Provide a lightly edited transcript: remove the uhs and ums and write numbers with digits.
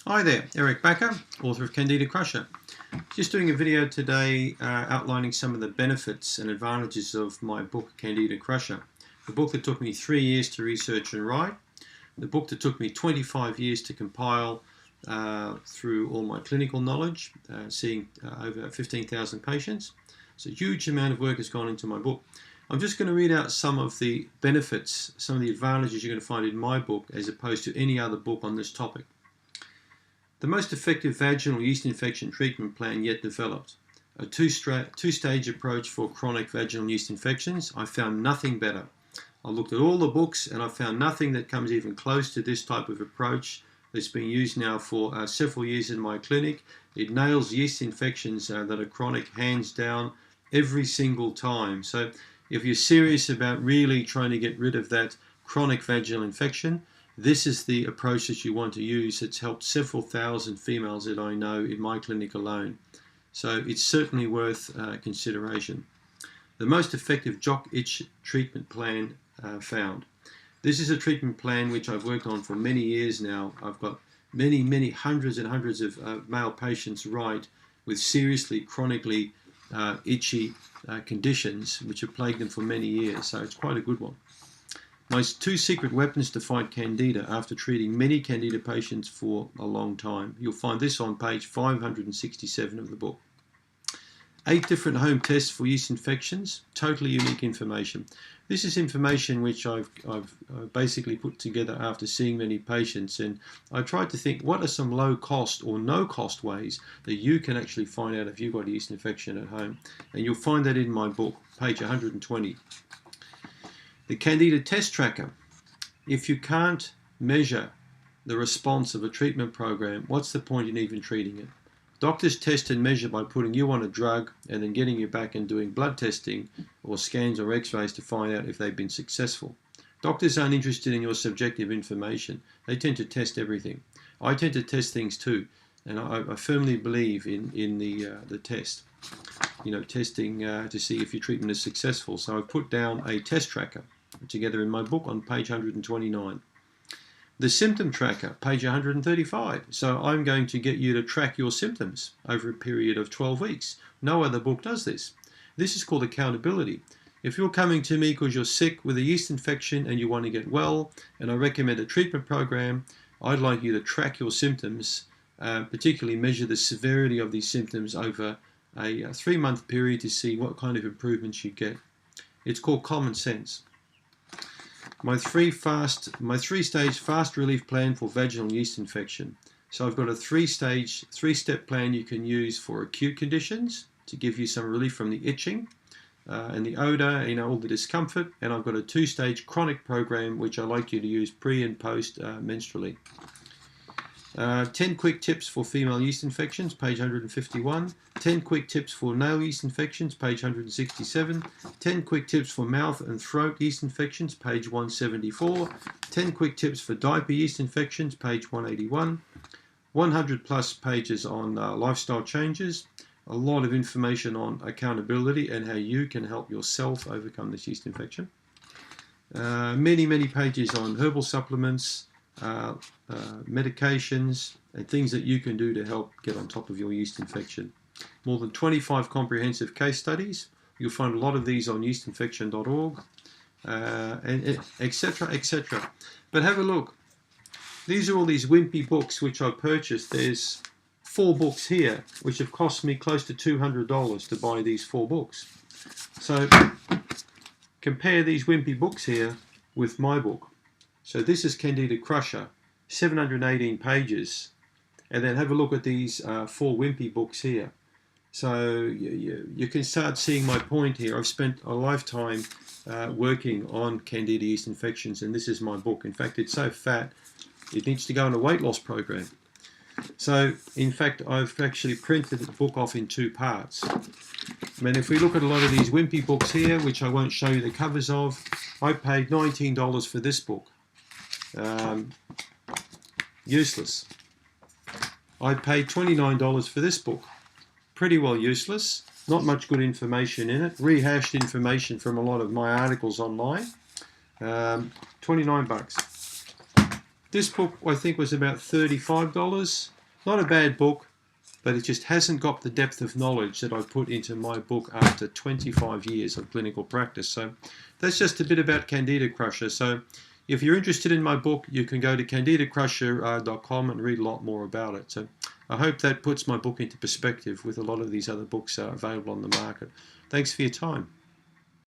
Hi there, Eric Bakker, author of Candida Crusher. Just doing a video today outlining some of the benefits and advantages of my book Candida Crusher. The book that took me 3 years to research and write. The book that took me 25 years to compile through all my clinical knowledge, seeing over 15,000 patients. So a huge amount of work has gone into my book. I'm just going to read out some of the benefits, some of the advantages you're going to find in my book as opposed to any other book on this topic. The most effective vaginal yeast infection treatment plan yet developed. A two-stage approach for chronic vaginal yeast infections. I found nothing better. I looked at all the books and I found nothing that comes even close to this type of approach that's been used now for several years in my clinic. It nails yeast infections that are chronic hands down every single time. So if you're serious about really trying to get rid of that chronic vaginal infection, this is the approach that you want to use. It's helped several thousand females that I know in my clinic alone. So it's certainly worth consideration. The most effective jock itch treatment plan found. This is a treatment plan which I've worked on for many years now. I've got many hundreds and hundreds of male patients write with seriously chronically itchy conditions which have plagued them for many years. So it's quite a good one. My two secret weapons to fight Candida after treating many Candida patients for a long time. You'll find this on page 567 of the book. 8 different home tests for yeast infections, totally unique information. This is information which I've basically put together after seeing many patients, and I tried to think what are some low cost or no cost ways that you can actually find out if you've got a yeast infection at home, and you'll find that in my book, page 120. The Candida test tracker. If you can't measure the response of a treatment program, what's the point in even treating it? Doctors test and measure by putting you on a drug and then getting you back and doing blood testing or scans or x-rays to find out if they've been successful. Doctors aren't interested in your subjective information. They tend to test everything. I tend to test things too, and I firmly believe in the test. Testing to see if your treatment is successful. So I've put down a test tracker together in my book on page 129. The symptom tracker, page 135. So I'm going to get you to track your symptoms over a period of 12 weeks. No other book does this. This is called accountability. If you're coming to me because you're sick with a yeast infection and you want to get well, and I recommend a treatment program, I'd like you to track your symptoms, particularly measure the severity of these symptoms over a 3-month period to see what kind of improvements you get. It's called common sense. My three-stage fast relief plan for vaginal yeast infection. So I've got a 3-step plan you can use for acute conditions to give you some relief from the itching and the odor, all the discomfort. And I've got a 2-stage chronic program which I like you to use pre and post menstrually. 10 quick tips for female yeast infections, page 151. 10 quick tips for nail yeast infections, page 167. 10 quick tips for mouth and throat yeast infections, page 174. 10 quick tips for diaper yeast infections, page 181. 100 plus pages on lifestyle changes. A lot of information on accountability and how you can help yourself overcome this yeast infection. Many pages on herbal supplements, medications and things that you can do to help get on top of your yeast infection. More than 25 comprehensive case studies. You'll find a lot of these on yeastinfection.org, and etc. But have a look. These are all these wimpy books which I purchased. There's 4 books here which have cost me close to $200 to buy these 4 books. So compare these wimpy books here with my book. So this is Candida Crusher, 718 pages, and then have a look at these 4 wimpy books here. So you can start seeing my point here. I've spent a lifetime working on Candida yeast infections, and this is my book. In fact, it's so fat, it needs to go on a weight loss program. So, in fact, I've actually printed the book off in 2 parts. If we look at a lot of these wimpy books here, which I won't show you the covers of, I paid $19 for this book. Useless. I paid $29 for this book. Pretty well useless. Not much good information in it. Rehashed information from a lot of my articles online. $29. This book, I think, was about $35. Not a bad book, but it just hasn't got the depth of knowledge that I put into my book after 25 years of clinical practice. So that's just a bit about Candida Crusher. So if you're interested in my book, you can go to candidacrusher.com and read a lot more about it. So I hope that puts my book into perspective with a lot of these other books available on the market. Thanks for your time.